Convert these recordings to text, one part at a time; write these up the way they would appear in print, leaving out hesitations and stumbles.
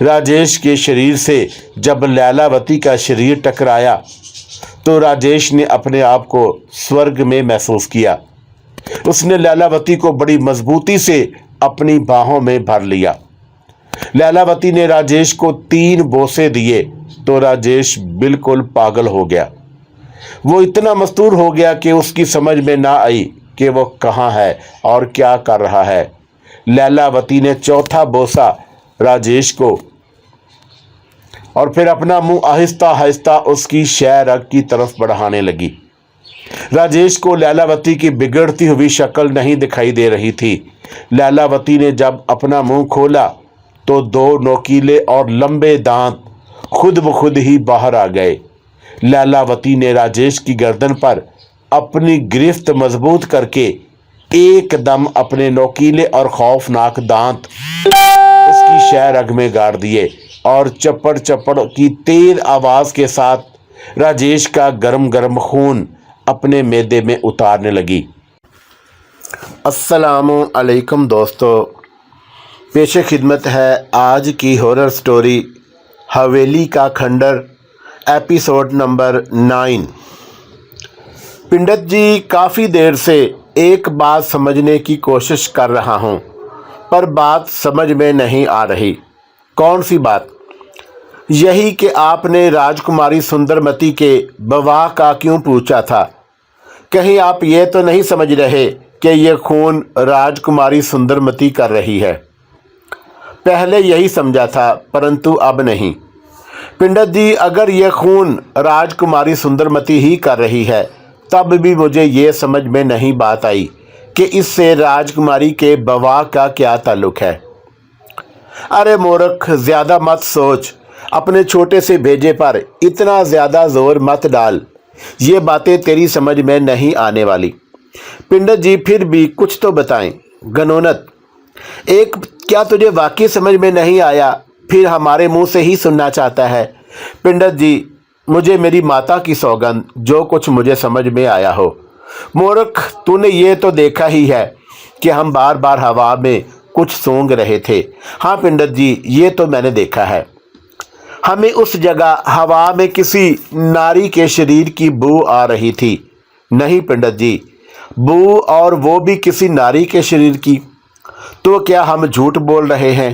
राजेश के शरीर से जब लैलावती का शरीर टकराया तो राजेश ने अपने आप को स्वर्ग में महसूस किया। उसने लैलावती को बड़ी मजबूती से अपनी बाहों में भर लिया। लैलावती ने राजेश को 3 बोसे दिए तो राजेश बिल्कुल पागल हो गया। वो इतना मस्तूर हो गया कि उसकी समझ में ना आई कि वो कहाँ है और क्या कर रहा है। लैलावती ने 4था बोसा राजेश को और फिर अपना मुंह आहिस्ता आहिस्ता उसकी शह रग की तरफ बढ़ाने लगी। राजेश को लैलावती की बिगड़ती हुई शक्ल नहीं दिखाई दे रही थी। लैलावती ने जब अपना मुंह खोला तो 2 नोकीले और लंबे दांत खुद ब खुद ही बाहर आ गए। लैलावती ने राजेश की गर्दन पर अपनी गिरफ्त मजबूत करके एकदम अपने नोकीले और खौफनाक दांत उसकी शह रग में गाड़ दिए और चप्पड़ चप्पड़ की तेज आवाज के साथ राजेश का गरम गरम खून अपने मैदे में उतारने लगी। अस्सलामु अलैकुम दोस्तों, पेशे खिदमत है आज की हॉरर स्टोरी हवेली का खंडर एपिसोड नंबर 9। पिंडत जी, काफ़ी देर से एक बात समझने की कोशिश कर रहा हूँ पर बात समझ में नहीं आ रही। कौन सी बात? यही कि आपने राजकुमारी सुंदरमती के विवाह का क्यों पूछा था। कहीं आप ये तो नहीं समझ रहे कि ये खून राजकुमारी सुंदरमती कर रही है? पहले यही समझा था परंतु अब नहीं। पिंडत जी, अगर ये खून राजकुमारी सुंदरमती ही कर रही है तब भी मुझे ये समझ में नहीं बात आई कि इससे राजकुमारी के विवाह का क्या ताल्लुक है। अरे मूर्ख, ज़्यादा मत सोच, अपने छोटे से भेजे पर इतना ज़्यादा जोर मत डाल, ये बातें तेरी समझ में नहीं आने वाली। पिंडत जी, फिर भी कुछ तो बताएं। गनोनत, एक क्या तुझे वाकई समझ में नहीं आया फिर हमारे मुंह से ही सुनना चाहता है? पिंडत जी, मुझे मेरी माता की सौगंध, जो कुछ मुझे समझ में आया हो। मूर्ख, तूने ये तो देखा ही है कि हम बार बार हवा में कुछ सूंघ रहे थे। हाँ पिंडत जी, ये तो मैंने देखा है। हमें उस जगह हवा में किसी नारी के शरीर की बू आ रही थी। नहीं पिंडत जी, बू, और वो भी किसी नारी के शरीर की। तो क्या हम झूठ बोल रहे हैं?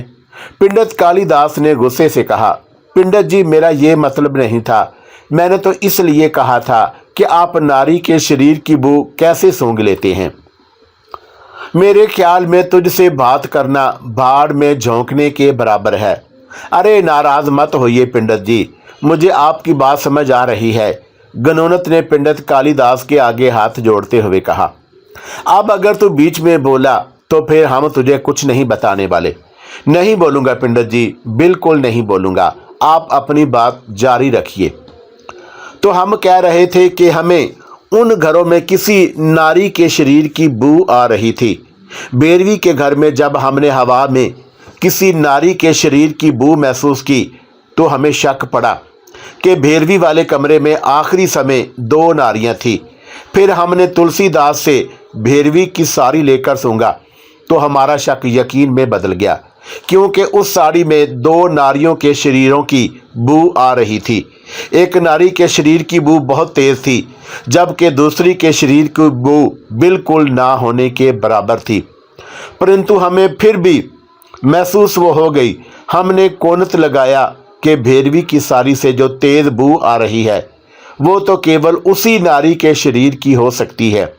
पिंडत कालिदास ने गुस्से से कहा। पिंडत जी, मेरा ये मतलब नहीं था। मैंने तो इसलिए कहा था कि आप नारी के शरीर की बू कैसे सूंघ लेते हैं। मेरे ख्याल में तुझसे बात करना भाड़ में झोंकने के बराबर है। अरे नाराज मत होइए पिंडत जी, मुझे आपकी बात समझ आ रही है। गनोनत ने पिंडत कालिदास के आगे हाथ जोड़ते हुए कहा। अब अगर तू बीच में बोला तो फिर हम तुझे कुछ नहीं बताने वाले। नहीं बोलूँगा पिंडत जी, बिल्कुल नहीं बोलूँगा। आप अपनी बात जारी रखिए। तो हम कह रहे थे कि हमें उन घरों में किसी नारी के शरीर की बू आ रही थी। बेरवी के घर में जब हमने हवा में किसी नारी के शरीर की बू महसूस की तो हमें शक पड़ा कि भेरवी वाले कमरे में आखिरी समय 2 नारियां थी। फिर हमने तुलसीदास से भेरवी की साड़ी लेकर सूंघा तो हमारा शक यकीन में बदल गया, क्योंकि उस साड़ी में 2 नारियों के शरीरों की बू आ रही थी। एक नारी के शरीर की बू बहुत तेज थी जबकि दूसरी के शरीर की बू बिल्कुल ना होने के बराबर थी। परंतु हमें फिर भी महसूस वो हो गई। हमने कोनत लगाया कि भेरवी की साड़ी से जो तेज बू आ रही है वो तो केवल उसी नारी के शरीर की हो सकती है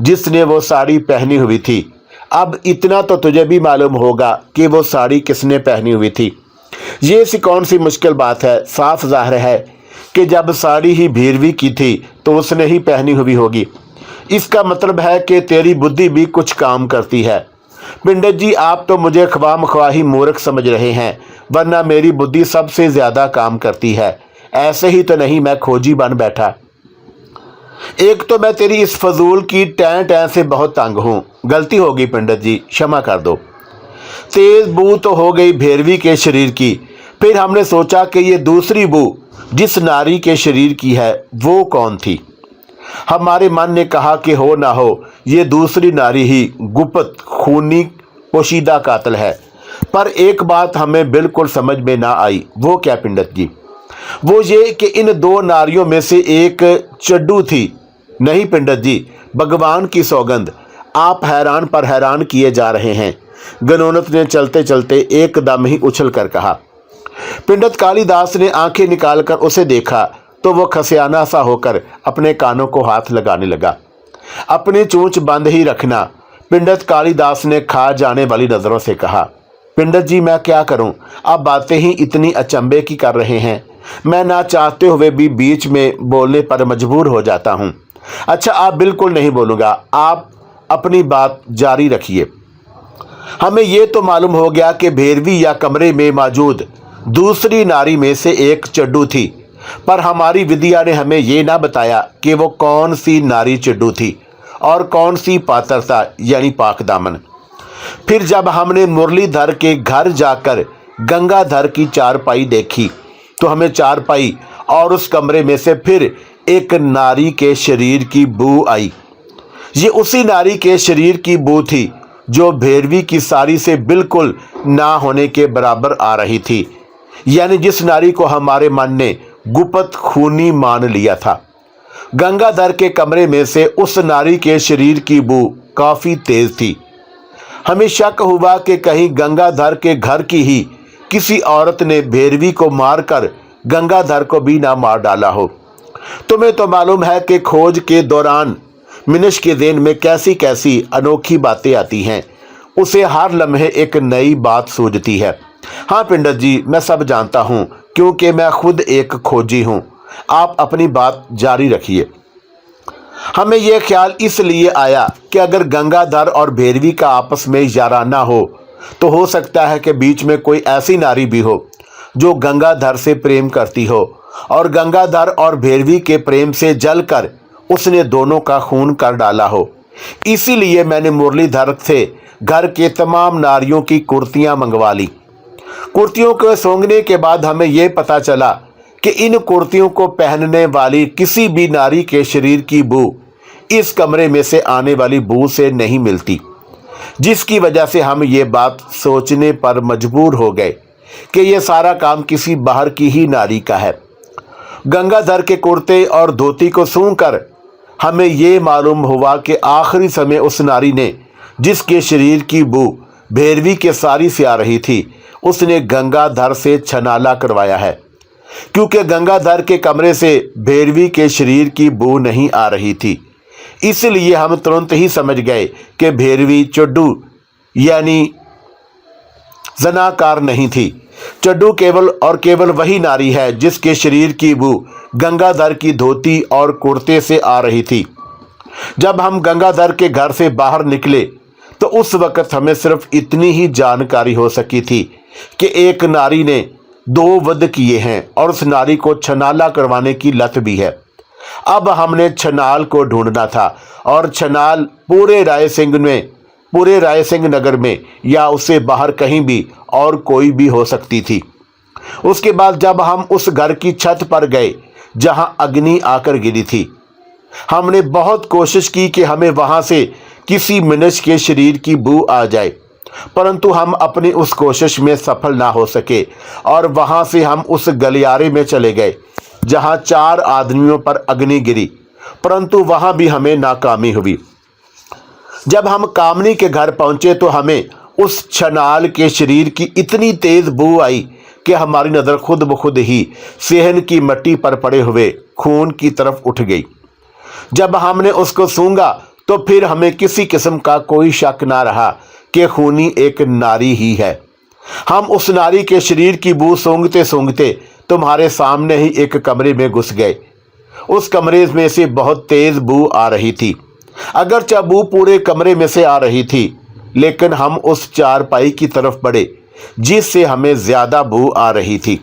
जिसने वो साड़ी पहनी हुई थी। अब इतना तो तुझे भी मालूम होगा कि वो साड़ी किसने पहनी हुई थी। ये सी कौन सी मुश्किल बात है। साफ जाहिर है कि जब साड़ी ही भेरवी की थी तो उसने ही पहनी हुई होगी। इसका मतलब है कि तेरी बुद्धि भी कुछ काम करती है। पिंडत जी, आप तो मुझे ख्वाही मूर्ख समझ रहे हैं, वरना मेरी बुद्धि सबसे ज़्यादा काम करती है। ऐसे ही तो नहीं मैं खोजी बन बैठा। एक तो मैं तेरी इस फजूल की टैं टैं से बहुत तंग हूँ। गलती होगी पिंडत जी, क्षमा कर दो। तेज बू तो हो गई भेरवी के शरीर की। फिर हमने सोचा कि ये दूसरी बू जिस नारी के शरीर की है वो कौन थी। हमारे मन ने कहा कि हो ना हो ये दूसरी नारी ही गुप्त खूनी पोशीदा कातिल है। पर एक बात हमें बिल्कुल समझ में ना आई। वो क्या पंडित जी? वो ये कि इन दो नारियों में से एक चड्डू थी। नहीं पंडित जी, भगवान की सौगंध, आप हैरान पर हैरान किए जा रहे हैं। गनोनत ने चलते चलते एकदम ही उछल कर कहा। पंडित कालिदास ने आंखें निकालकर उसे देखा तो वो खसियाना सा होकर अपने कानों को हाथ लगाने लगा। अपनी चोंच बंद ही रखना, पंडित कालिदास ने खा जाने वाली नजरों से कहा। पंडित जी मैं क्या करूं, आप बातें ही इतनी अचंभे की कर रहे हैं, मैं ना चाहते हुए भी बीच में बोलने पर मजबूर हो जाता हूं। अच्छा आप बिल्कुल नहीं बोलूंगा, आप अपनी बात जारी रखिए। हमें यह तो मालूम हो गया कि भेरवी या कमरे में मौजूद दूसरी नारी में से एक चड्डू थी, पर हमारी विद्या ने हमें यह ना बताया कि वो कौन सी नारी चड्डू थी और कौन सी पात्रता यानी पाकदामन। फिर जब हमने मुरलीधर के घर जाकर गंगाधर की चारपाई देखी तो हमें चारपाई और उस कमरे में से फिर एक नारी के शरीर की बू आई। ये उसी नारी के शरीर की बू थी जो भेरवी की साड़ी से बिल्कुल ना होने के बराबर आ रही थी, यानी जिस नारी को हमारे मन ने गुप्त खूनी मान लिया था। गंगाधर के कमरे में से उस नारी के शरीर की बू काफी तेज थी। हमें शक हुआ कि कहीं गंगाधर के घर की ही किसी औरत ने भेरवी को मारकर गंगाधर को भी ना मार डाला हो। तुम्हें तो मालूम है कि खोज के दौरान मिनश के ज़हन में कैसी कैसी अनोखी बातें आती हैं, उसे हर लम्हे एक नई बात सूझती है। हाँ पंडित जी मैं सब जानता हूँ, क्योंकि मैं खुद एक खोजी हूँ। आप अपनी बात जारी रखिए। हमें यह ख्याल इसलिए आया कि अगर गंगाधर और भेरवी का आपस में याराना हो तो हो सकता है कि बीच में कोई ऐसी नारी भी हो जो गंगाधर से प्रेम करती हो और गंगाधर और भेरवी के प्रेम से जलकर उसने दोनों का खून कर डाला हो। इसीलिए मैंने मुरलीधर से घर के तमाम नारियों की कुर्तियां मंगवा ली। कुर्तियों को सूंघने के बाद हमें यह पता चला कि इन कुर्तियों को पहनने वाली किसी भी नारी के शरीर की बू इस कमरे में से आने वाली बू से नहीं मिलती, जिसकी वजह से हम ये बात सोचने पर मजबूर हो गए कि यह सारा काम किसी बाहर की ही नारी का है। गंगाधर के कुर्ते और धोती को सूंघकर हमें यह मालूम हुआ कि आखिरी समय उस नारी ने जिसके शरीर की बू भेरवी के साड़ी से आ रही थी उसने गंगाधर से छनाला करवाया है, क्योंकि गंगाधर के कमरे से भेरवी के शरीर की बू नहीं आ रही थी। इसलिए हम तुरंत ही समझ गए कि भेरवी चड्डू यानी जनाकार नहीं थी। चड्डू केवल और केवल वही नारी है जिसके शरीर की बू गंगाधर की धोती और कुर्ते से आ रही थी। जब हम गंगाधर के घर से बाहर निकले तो उस वक्त हमें सिर्फ इतनी ही जानकारी हो सकी थी कि एक नारी ने 2 वध किए हैं और उस नारी को छनाला करवाने की लत भी है। अब हमने छनाल को ढूंढना था और छनाल पूरे रायसिंह नगर में या उससे बाहर कहीं भी और कोई भी हो सकती थी। उसके बाद जब हम उस घर की छत पर गए जहां अग्नि आकर गिरी थी, हमने बहुत कोशिश की कि हमें वहां से किसी मनुष्य के शरीर की बू आ जाए, परंतु हम अपनी उस कोशिश में सफल ना हो सके और वहां से हम उस गलियारे में चले गए जहां 4 आदमियों पर अग्नि गिरी, परंतु वहां भी हमें नाकामी हुई। जब हम कामनी के घर पहुंचे तो हमें उस छनाल के शरीर की इतनी तेज बू आई कि हमारी नज़र खुद ब खुद ही सेहन की मिट्टी पर पड़े हुए खून की तरफ उठ गई। जब हमने उसको सूंघा तो फिर हमें किसी किस्म का कोई शक ना रहा कि खूनी एक नारी ही है। हम उस नारी के शरीर की बू सूंघते सूंघते तुम्हारे सामने ही एक कमरे में घुस गए। उस कमरे में से बहुत तेज बू आ रही थी। अगरचे बू पूरे कमरे में से आ रही थी, लेकिन हम उस चारपाई की तरफ बढ़े जिससे हमें ज्यादा बू आ रही थी।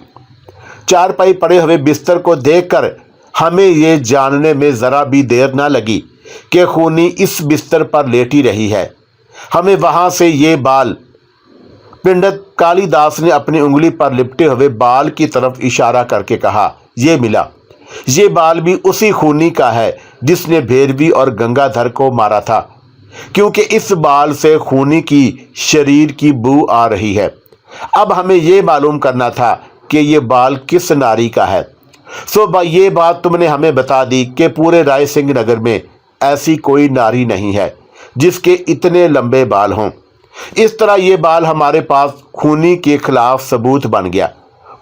चारपाई पड़े हुए बिस्तर को देखकर हमें यह जानने में जरा भी देर ना लगी कि खूनी इस बिस्तर पर लेटी रही है। हमें वहां से ये बाल, पंडित कालिदास ने अपनी उंगली पर लिपटे हुए बाल की तरफ इशारा करके कहा, ये मिला। ये बाल भी उसी खूनी का है जिसने भेरवी और गंगाधर को मारा था, क्योंकि इस बाल से खूनी की शरीर की बू आ रही है। अब हमें ये मालूम करना था कि ये बाल किस नारी का है। ये बात तुमने हमें बता दी कि पूरे राय सिंह नगर में ऐसी कोई नारी नहीं है जिसके इतने लंबे बाल हों। इस तरह ये बाल हमारे पास खूनी के खिलाफ सबूत बन गया।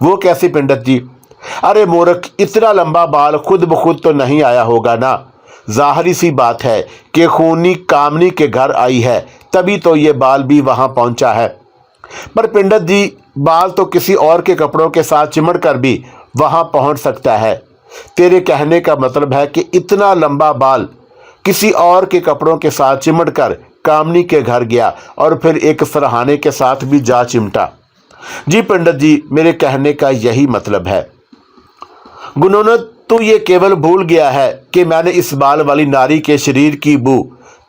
वो कैसे पंडित जी? अरे मूर्ख, इतना लंबा बाल खुद ब खुद तो नहीं आया होगा ना। जाहिर सी बात है कि खूनी कामनी के घर आई है, तभी तो ये बाल भी वहां पहुंचा है। पर पंडित जी, बाल तो किसी और के कपड़ों के साथ चिमड़ कर भी वहां पहुंच सकता है। तेरे कहने का मतलब है कि इतना लंबा बाल किसी और के कपड़ों के साथ चिमड़ कर कामनी के घर गया और फिर एक सरहाने के साथ भी जा चिमटा। जी पंडित जी, मेरे कहने का यही मतलब है। गुणोन्नत, तू ये केवल भूल गया है कि मैंने इस बाल वाली नारी के शरीर की बू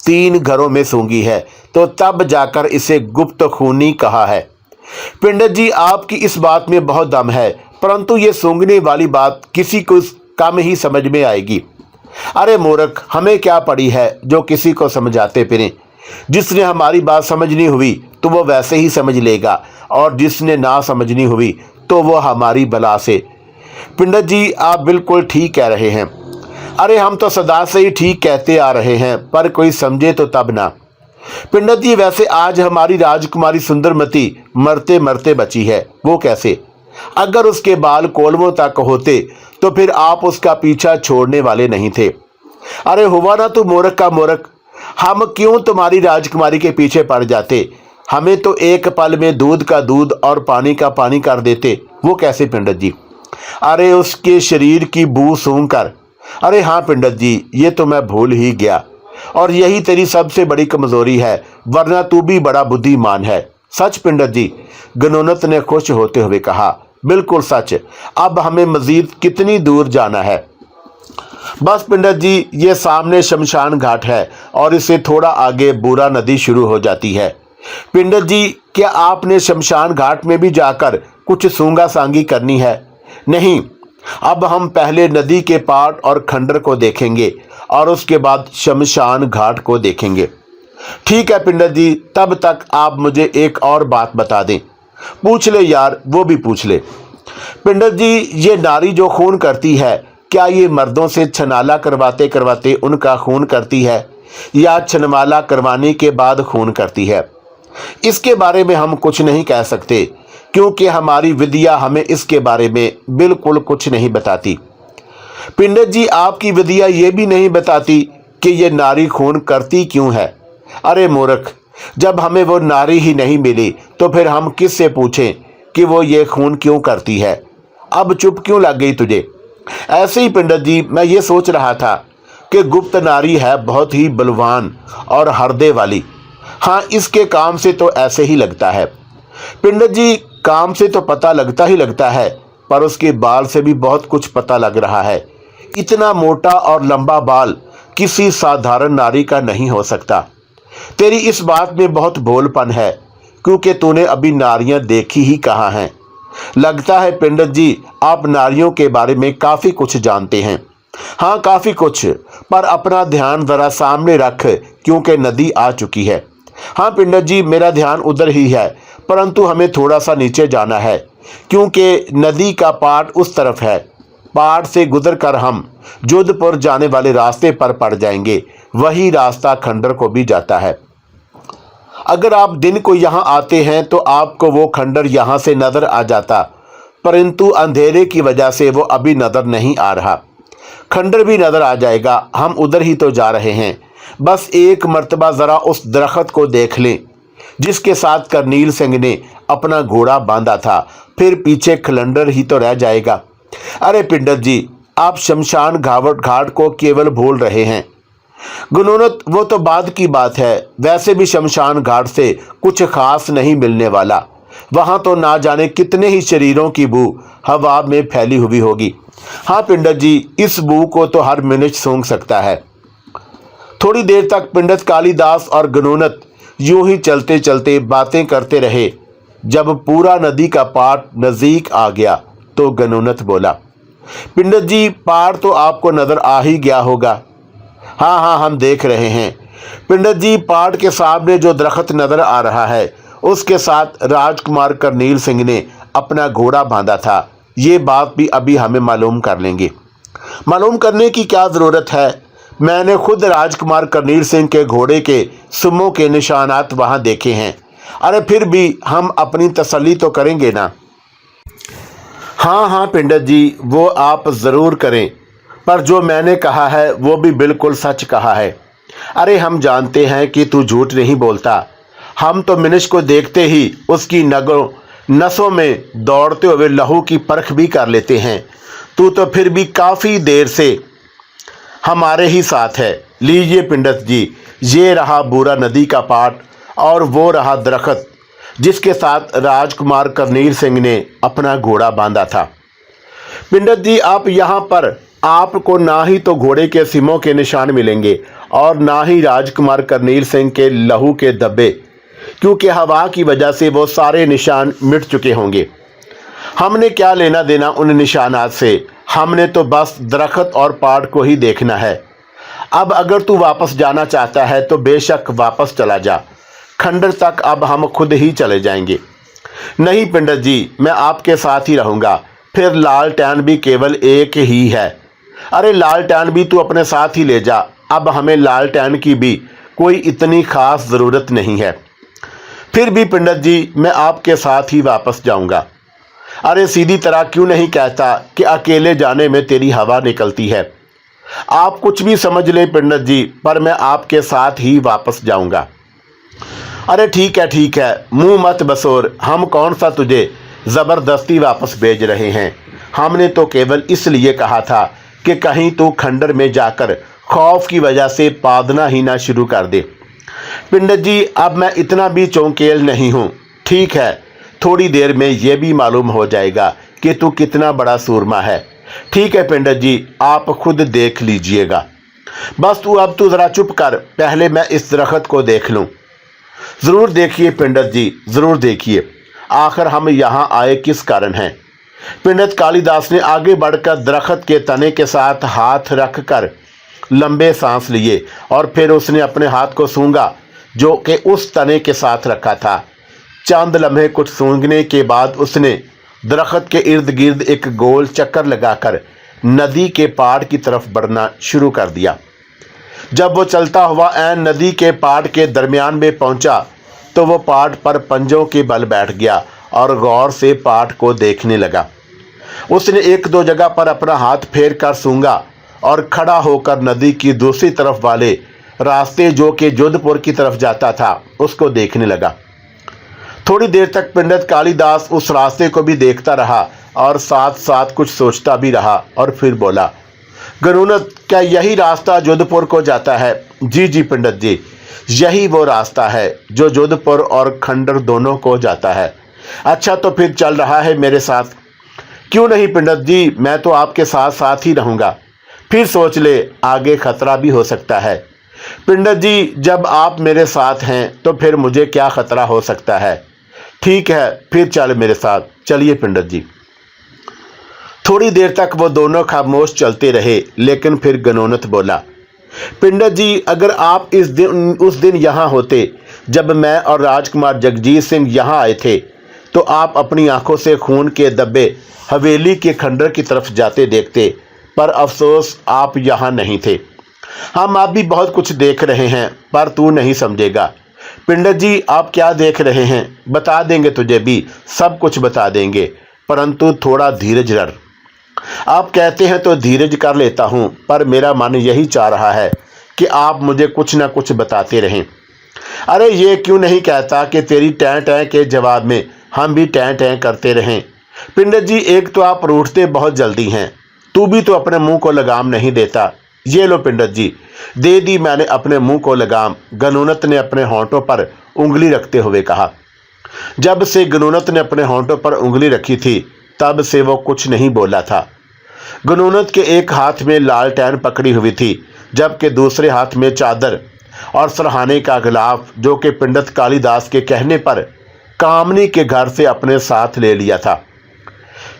3 घरों में सूंघी है, तो तब जाकर इसे गुप्त खूनी कहा है। पंडित जी, आपकी इस बात में बहुत दम है, परंतु ये सूंघने वाली बात किसी को कम ही समझ में आएगी। अरे मूर्ख, हमें क्या पड़ी है जो किसी को समझाते फिरें। जिसने हमारी बात समझनी हुई तो वो वैसे ही समझ लेगा, और जिसने ना समझनी हुई तो वो हमारी बला से। पंडित जी, आप बिल्कुल ठीक कह रहे हैं। अरे हम तो सदा से ही ठीक कहते आ रहे हैं, पर कोई समझे तो तब ना। पंडित जी, वैसे आज हमारी राजकुमारी सुंदरमती मरते मरते बची है। वो कैसे? अगर उसके बाल कोलवों तक होते तो फिर आप उसका पीछा छोड़ने वाले नहीं थे। अरे हुआ ना तू मूर्ख का मूर्ख, हम क्यों तुम्हारी राजकुमारी के पीछे पड़ जाते? हमें तो एक पल में दूध का दूध और पानी का पानी कर देते। वो कैसे पंडित जी? अरे उसके शरीर की बू सूंघ कर। अरे हाँ पंडित जी, ये तो मैं भूल ही गया, और यही तेरी सबसे बड़ी कमजोरी है, वरना तू भी बड़ा बुद्धिमान है। सच पंडित जी, गुणोन्नत ने खुश होते हुए कहा। बिल्कुल सच। अब हमें मजीद कितनी दूर जाना है? बस पंडित जी, ये सामने शमशान घाट है और इससे थोड़ा आगे बुरा नदी शुरू हो जाती है। पंडित जी, क्या आपने शमशान घाट में भी जाकर कुछ सूंगा सांगी करनी है? नहीं, अब हम पहले नदी के पाट और खंडर को देखेंगे और उसके बाद शमशान घाट को देखेंगे। ठीक है पंडित जी, तब तक आप मुझे एक और बात बता दें। पूछ ले यार, वो भी पूछ ले। पंडित जी, ये नारी जो खून करती है, क्या ये मर्दों से छनाला करवाते करवाते उनका खून करती है, या छनमाला करवाने के बाद खून करती है? इसके बारे में हम कुछ नहीं कह सकते, क्योंकि हमारी विद्या हमें इसके बारे में बिल्कुल कुछ नहीं बताती। पंडित जी, आपकी विद्या ये भी नहीं बताती कि ये नारी खून करती क्यों है। अरे मूर्ख, जब हमें वो नारी ही नहीं मिली तो फिर हम किससे पूछें कि वो ये खून क्यों करती है? अब चुप क्यों लग गई तुझे? ऐसे ही पंडित जी, मैं ये सोच रहा था कि गुप्त नारी है बहुत ही बलवान और हृदय वाली। हाँ, इसके काम से तो ऐसे ही लगता है। पंडित जी, काम से तो पता लगता ही लगता है, पर उसके बाल से भी बहुत कुछ पता लग रहा है। इतना मोटा और लंबा बाल किसी साधारण नारी का नहीं हो सकता। तेरी इस बात में बहुत भोलपन है, क्योंकि तूने अभी नारियां देखी ही कहाँ हैं। लगता है पंडित जी, आप नारियों के बारे में काफ़ी कुछ जानते हैं। हाँ, काफ़ी कुछ, पर अपना ध्यान ज़रा सामने रख, क्योंकि नदी आ चुकी है। हाँ पंडित जी, मेरा ध्यान उधर ही है, परंतु हमें थोड़ा सा नीचे जाना है, क्योंकि नदी का पाट उस तरफ है। पाट से गुजर कर हम जोधपुर जाने वाले रास्ते पर पड़ जाएंगे। वही रास्ता खंडर को भी जाता है। अगर आप दिन को यहाँ आते हैं तो आपको वो खंडर यहाँ से नज़र आ जाता, परंतु अंधेरे की वजह से वो अभी नज़र नहीं आ रहा। खंडर भी नज़र आ जाएगा, हम उधर ही तो जा रहे हैं। बस एक मर्तबा ज़रा उस दरख्त को देख लें जिसके साथ करनील सिंह ने अपना घोड़ा बांधा था, फिर पीछे खलंडर ही तो रह जाएगा। अरे पंडित जी, आप शमशान घाट को केवल भूल रहे हैं। गुणोन्नत, वो तो बाद की बात है। वैसे भी शमशान घाट से कुछ खास नहीं मिलने वाला। वहां तो ना जाने कितने ही शरीरों की बू हवा में फैली हुई होगी। हाँ पंडित जी, इस बू को तो हर मनुष्य सूंघ सकता है। थोड़ी देर तक पंडित कालीदास और गुणोन्नत यूं ही चलते चलते बातें करते रहे। जब पूरा नदी का पाट नजदीक आ गया तो गुणोन्नत बोला, पंडित जी, पाट तो आपको नजर आ ही गया होगा। हाँ हाँ, हम देख रहे हैं। पंडित जी, पाट के सामने जो दरख्त नजर आ रहा है उसके साथ राजकुमार करनील सिंह ने अपना घोड़ा बांधा था। ये बात भी अभी हमें मालूम कर लेंगे। मालूम करने की क्या ज़रूरत है, मैंने खुद राजकुमार करनील सिंह के घोड़े के सुमों के निशानात वहाँ देखे हैं। अरे फिर भी हम अपनी तसल्ली तो करेंगे ना। हाँ हाँ पिंडत जी, वो आप ज़रूर करें, पर जो मैंने कहा है वो भी बिल्कुल सच कहा है। अरे हम जानते हैं कि तू झूठ नहीं बोलता। हम तो मिनिश को देखते ही उसकी नसों में दौड़ते हुए लहू की परख भी कर लेते हैं। तू तो फिर भी काफ़ी देर से हमारे ही साथ है। लीजिए पिंडत जी, ये रहा बूरा नदी का पाट और वो रहा दरख्त जिसके साथ राजकुमार करनील सिंह ने अपना घोड़ा बांधा था। पिंडत जी, आप यहाँ पर आपको ना ही तो घोड़े के सिमों के निशान मिलेंगे और ना ही राजकुमार करनील सिंह के लहू के धब्बे, क्योंकि हवा की वजह से वो सारे निशान मिट चुके होंगे। हमने क्या लेना देना उन निशानात से, हमने तो बस दरख्त और पाट को ही देखना है। अब अगर तू वापस जाना चाहता है तो बेशक वापस चला जा, खंडर तक अब हम खुद ही चले जाएंगे। नहीं पिंडत जी, मैं आपके साथ ही रहूँगा, फिर लालटेन भी केवल एक ही है। अरे लालटेन भी तू अपने साथ ही ले जा, अब हमें लालटेन की भी कोई इतनी खास ज़रूरत नहीं है। फिर भी पिंडत जी, मैं आपके साथ ही वापस जाऊंगा। अरे सीधी तरह क्यों नहीं कहता कि अकेले जाने में तेरी हवा निकलती है। आप कुछ भी समझ लें पिंडत जी, पर मैं आपके साथ ही वापस जाऊंगा। अरे ठीक है, मुंह मत बसोर, हम कौन सा तुझे ज़बरदस्ती वापस भेज रहे हैं। हमने तो केवल इसलिए कहा था कि कहीं तू खंडर में जाकर खौफ की वजह से पादना ही ना शुरू कर दे। पिंडत जी, अब मैं इतना भी चौंकेल नहीं हूँ। ठीक है, थोड़ी देर में ये भी मालूम हो जाएगा कि तू कितना बड़ा सूरमा है। ठीक है पिंडत जी, आप खुद देख लीजिएगा। बस तू ज़रा चुप कर, पहले मैं इस दरख्त को देख लूँ। ज़रूर देखिए पिंडत जी, ज़रूर देखिए, आखिर हम यहाँ आए किस कारण हैं। पंडित कालिदास ने आगे बढ़कर दरख्त के तने के साथ हाथ रखकर लंबे सांस लिए और फिर उसने अपने हाथ को सूंघा जो कि उस तने के साथ रखा था। चंद लम्हे कुछ सूंघने के बाद उसने दरख्त के इर्द गिर्द एक गोल चक्कर लगाकर नदी के पाड़ की तरफ बढ़ना शुरू कर दिया। जब वो चलता हुआ ऐन नदी के पाड़ के दरमियान में पहुंचा तो वो पाड़ पर पंजों के बल बैठ गया और गौर से पाड़ को देखने लगा। उसने एक दो जगह पर अपना हाथ फेर कर सूंघा और खड़ा होकर नदी की दूसरी तरफ वाले रास्ते जो कि जोधपुर की तरफ जाता था उसको देखने लगा। थोड़ी देर तक पंडित कालिदास उस रास्ते को भी देखता रहा और साथ साथ कुछ सोचता भी रहा और फिर बोला, गनुनत, क्या यही रास्ता जोधपुर को जाता है? जी पंडित जी, यही वो रास्ता है जो जोधपुर और खंडर दोनों को जाता है। अच्छा, तो फिर चल रहा है मेरे साथ? क्यों नहीं पंडित जी, मैं तो आपके साथ साथ ही रहूँगा। फिर सोच ले, आगे खतरा भी हो सकता है। पंडित जी, जब आप मेरे साथ हैं तो फिर मुझे क्या खतरा हो सकता है? ठीक है, फिर चल मेरे साथ। चलिए पंडित जी। थोड़ी देर तक वो दोनों खामोश चलते रहे, लेकिन फिर गनोनत बोला, पंडित जी, अगर आप उस दिन यहाँ होते जब मैं और राजकुमार जगजीत सिंह यहाँ आए थे तो आप अपनी आंखों से खून के धब्बे हवेली के खंडर की तरफ जाते देखते, पर अफसोस आप यहाँ नहीं थे। हम आप भी बहुत कुछ देख रहे हैं पर तू नहीं समझेगा। पंडित जी, आप क्या देख रहे हैं? बता देंगे तुझे भी, सब कुछ बता देंगे, परंतु थोड़ा धीरज रख। आप कहते हैं तो धीरज कर लेता हूँ, पर मेरा मन यही चाह रहा है कि आप मुझे कुछ ना कुछ बताते रहें। अरे ये क्यों नहीं कहता कि तेरी टैं टैं के जवाब में हम भी टैं टैं करते रहें। पंडित जी, एक तो आप रूठते बहुत जल्दी हैं, तू भी तो अपने मुंह को लगाम नहीं देता। ये लो पंडित जी, दे दी मैंने अपने मुंह को लगाम। गनोनत ने अपने होंठों पर उंगली रखते हुए कहा। जब से गनोनत ने अपने होंठों पर उंगली रखी थी तब से वो कुछ नहीं बोला था। गनोनत के एक हाथ में लालटेन पकड़ी हुई थी जबकि दूसरे हाथ में चादर और सरहाने का गिलाफ जो कि पंडित कालिदास के कहने पर कामनी के घर से अपने साथ ले लिया था।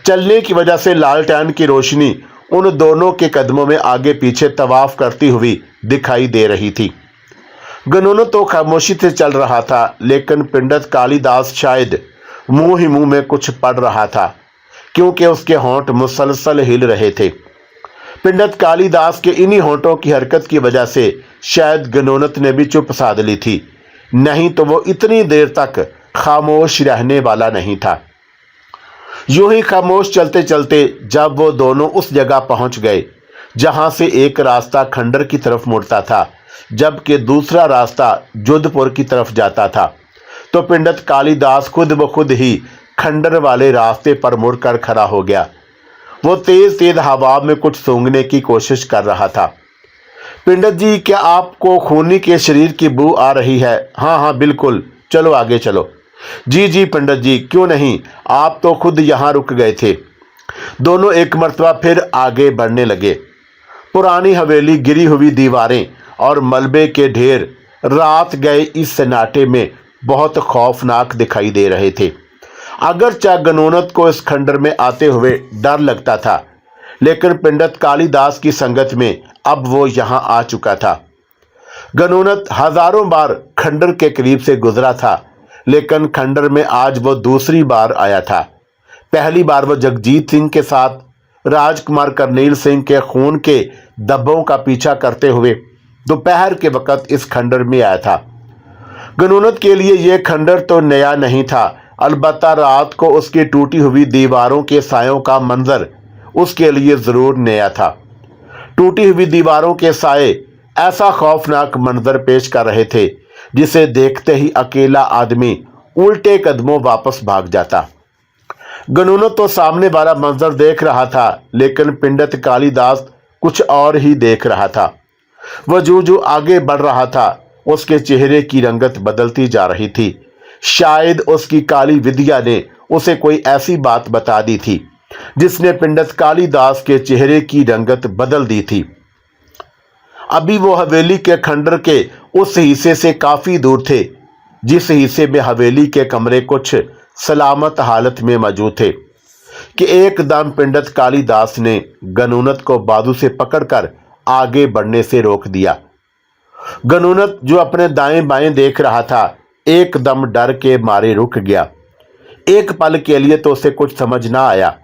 चलने की वजह से लालटेन की रोशनी उन दोनों के कदमों में आगे पीछे तवाफ करती हुई दिखाई दे रही थी। गनोनत तो खामोशी से चल रहा था, लेकिन पंडित कालिदास शायद मुंह ही मुंह में कुछ पढ़ रहा था, क्योंकि उसके होंठ मुसलसल हिल रहे थे। पंडित कालिदास के इन्हीं होंठों की हरकत की वजह से शायद गनोनत ने भी चुप साध ली थी, नहीं तो वो इतनी देर तक खामोश रहने वाला नहीं था। यूं ही खामोश चलते चलते जब वो दोनों उस जगह पहुंच गए जहां से एक रास्ता खंडर की तरफ मुड़ता था, जबकि दूसरा रास्ता जोधपुर की तरफ जाता था, तो पंडित कालिदास खुद ब खुद ही खंडर वाले रास्ते पर मुड़कर खड़ा हो गया। वो तेज तेज हवा में कुछ सूंघने की कोशिश कर रहा था। पंडित जी, क्या आपको खूनी के शरीर की बू आ रही है? हाँ हाँ बिल्कुल, चलो आगे चलो। जी जी पंडित जी, क्यों नहीं, आप तो खुद यहाँ रुक गए थे। दोनों एक मर्तबा फिर आगे बढ़ने लगे। पुरानी हवेली, गिरी हुई दीवारें और मलबे के ढेर रात गए इस सन्नाटे में बहुत खौफनाक दिखाई दे रहे थे। अगरचे गनोनत को इस खंडर में आते हुए डर लगता था, लेकिन पंडित कालिदास की संगत में अब वो यहाँ आ चुका था। गनोनत हजारों बार खंडर के करीब से गुजरा था, लेकिन खंडर में आज वो दूसरी बार आया था। पहली बार वो जगजीत सिंह के साथ राजकुमार करनेल सिंह के खून के धब्बों का पीछा करते हुए दोपहर के वक्त इस खंडर में आया था। गनोनत के लिए यह खंडर तो नया नहीं था, अलबत्ता रात को उसकी टूटी हुई दीवारों के सायों का मंजर उसके लिए जरूर नया था। टूटी हुई दीवारों के साए ऐसा खौफनाक मंजर पेश कर रहे थे जिसे देखते ही अकेला आदमी उल्टे कदमों वापस भाग जाता। गनोनत तो सामने वाला मंजर देख रहा था, लेकिन पंडित कालिदास कुछ और ही देख रहा था। वह जो आगे बढ़ रहा था, उसके चेहरे की रंगत बदलती जा रही थी। शायद उसकी काली विद्या ने उसे कोई ऐसी बात बता दी थी जिसने पंडित कालिदास के चेहरे की रंगत बदल दी थी। अभी वो हवेली के खंडर के उस हिस्से से काफी दूर थे जिस हिस्से में हवेली के कमरे कुछ सलामत हालत में मौजूद थे कि एकदम पंडित कालिदास ने गनोनत को बाजू से पकड़कर आगे बढ़ने से रोक दिया। गनोनत, जो अपने दाएं बाएं देख रहा था, एकदम डर के मारे रुक गया। एक पल के लिए तो उसे कुछ समझ ना आया,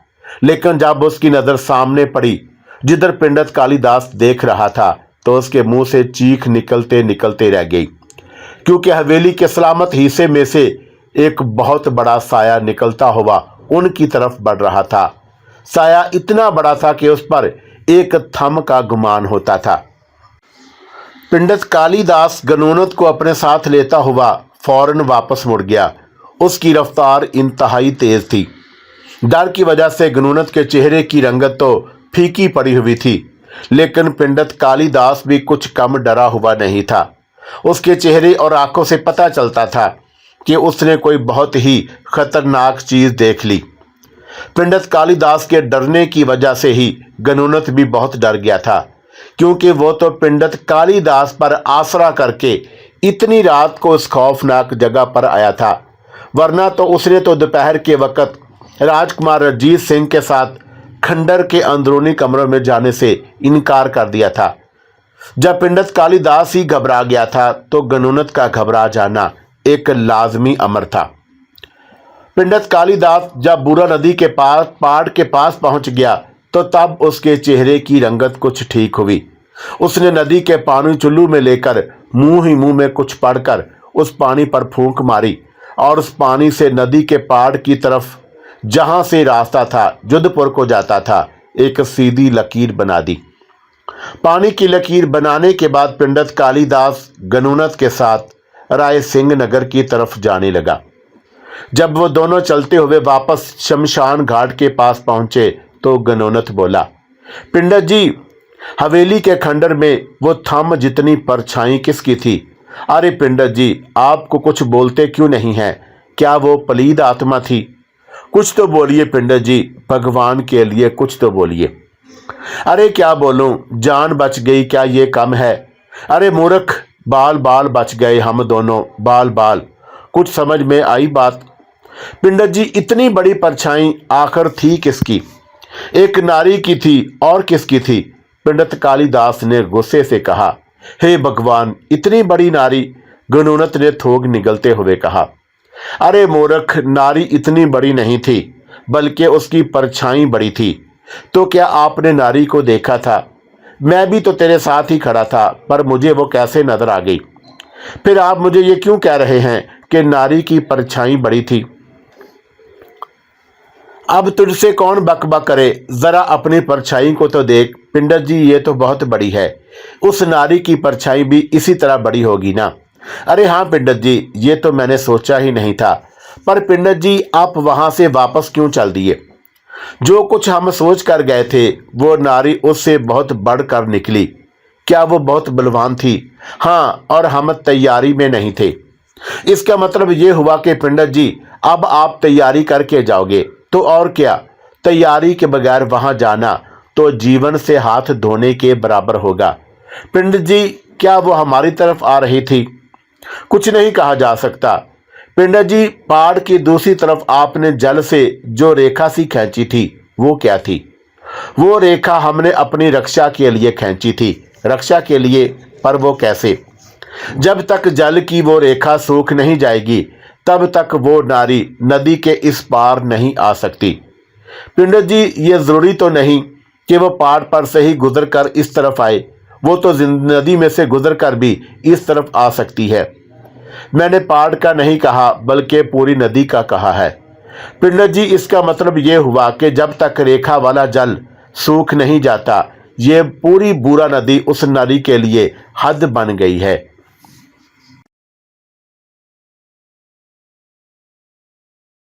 लेकिन जब उसकी नजर सामने पड़ी जिधर पंडित कालिदास देख रहा था, तो उसके मुंह से चीख निकलते निकलते रह गई, क्योंकि हवेली के सलामत हिस्से में से एक बहुत बड़ा साया निकलता हुआ उनकी तरफ बढ़ रहा था। साया इतना बड़ा था कि उस पर एक थंब का गुमान होता था। पंडित कालिदास गनोनत को अपने साथ लेता हुआ फौरन वापस मुड़ गया। उसकी रफ्तार इंतहाई तेज थी। डर की वजह से गनोनत के चेहरे की रंगत तो फीकी पड़ी हुई थी, लेकिन पंडित कालिदास भी कुछ कम डरा हुआ नहीं था। उसके चेहरे और आंखों से पता चलता था कि उसने कोई बहुत ही खतरनाक चीज देख ली। पंडित कालिदास के डरने की वजह से ही गनोनत भी बहुत डर गया था, क्योंकि वो तो पंडित कालिदास पर आसरा करके इतनी रात को उस खौफनाक जगह पर आया था, वरना तो उसने तो दोपहर के वक्त राजकुमार रंजीत सिंह के साथ खंडर के अंदरूनी कमरों में जाने से इनकार कर दिया था। जब पंडित कालिदास ही घबरा गया था, तो गनोनत का घबरा जाना एक लाजमी अमर था। पंडित कालिदास जब बुरा नदी के पास पहाड़ के पास पहुंच गया, तो तब उसके चेहरे की रंगत कुछ ठीक हुई। उसने नदी के पानी चुल्लू में लेकर मुंह ही मुंह में कुछ पड़कर उस पानी पर फूंक मारी और उस पानी से नदी के पहाड़ की तरफ, जहां से रास्ता था जोधपुर को जाता था, एक सीधी लकीर बना दी। पानी की लकीर बनाने के बाद पंडित कालिदास गनोनत के साथ राय सिंह नगर की तरफ जाने लगा। जब वो दोनों चलते हुए वापस शमशान घाट के पास पहुंचे, तो गनोनत बोला, पंडित जी, हवेली के खंडर में वो थंब जितनी परछाई किसकी थी? अरे पंडित जी, आपको कुछ बोलते क्यों नहीं हैं? क्या वो पलीद आत्मा थी? कुछ तो बोलिए पंडित जी, भगवान के लिए कुछ तो बोलिए। अरे क्या बोलूं, जान बच गई क्या ये कम है? अरे मूर्ख, बाल बाल बच गए हम दोनों, बाल बाल। कुछ समझ में आई बात? पंडित जी, इतनी बड़ी परछाई आखिर थी किसकी? एक नारी की थी, और किसकी थी? पंडित कालिदास ने गुस्से से कहा। हे भगवान, इतनी बड़ी नारी, गनूनत ने थोक निगलते हुए कहा। अरे मूर्ख, नारी इतनी बड़ी नहीं थी, बल्कि उसकी परछाई बड़ी थी। तो क्या आपने नारी को देखा था? मैं भी तो तेरे साथ ही खड़ा था, पर मुझे वो कैसे नजर आ गई? फिर आप मुझे ये क्यों कह रहे हैं कि नारी की परछाई बड़ी थी? अब तुझसे कौन बक बक करे, जरा अपनी परछाई को तो देख। पिंडर जी, ये तो बहुत बड़ी है। उस नारी की परछाई भी इसी तरह बड़ी होगी ना? अरे हाँ पिंडर जी, ये तो मैंने सोचा ही नहीं था। पर पिंडर जी, आप वहां से वापस क्यों चल दिए? जो कुछ हम सोच कर गए थे, वो नारी उससे बहुत बढ़कर निकली। क्या वो बहुत बलवान थी? हाँ, और हम तैयारी में नहीं थे। इसका मतलब ये हुआ कि पिंडर जी, अब आप तैयारी करके जाओगे तो और क्या? तैयारी के बगैर वहां जाना तो जीवन से हाथ धोने के बराबर होगा। पिंडर जी, क्या वो हमारी तरफ आ रही थी? कुछ नहीं कहा जा सकता। पिंडर जी, पहाड़ की दूसरी तरफ आपने जल से जो रेखा सी खींची थी, वो क्या थी? वो रेखा हमने अपनी रक्षा के लिए खींची थी। रक्षा के लिए? पर वो कैसे? जब तक जल की वो रेखा सूख नहीं जाएगी, तब तक वो नारी नदी के इस पार नहीं आ सकती। पिंडर जी, ये जरूरी तो नहीं कि वो पहाड़ पर से ही गुजर कर इस तरफ आए। वो तो नदी में से गुजर कर भी इस तरफ आ सकती है। मैंने पहाड़ का नहीं कहा, बल्कि पूरी नदी का कहा है। पिंडर जी, इसका मतलब ये हुआ कि जब तक रेखा वाला जल सूख नहीं जाता, ये पूरी बूरा नदी उस नारी के लिए हद बन गई है।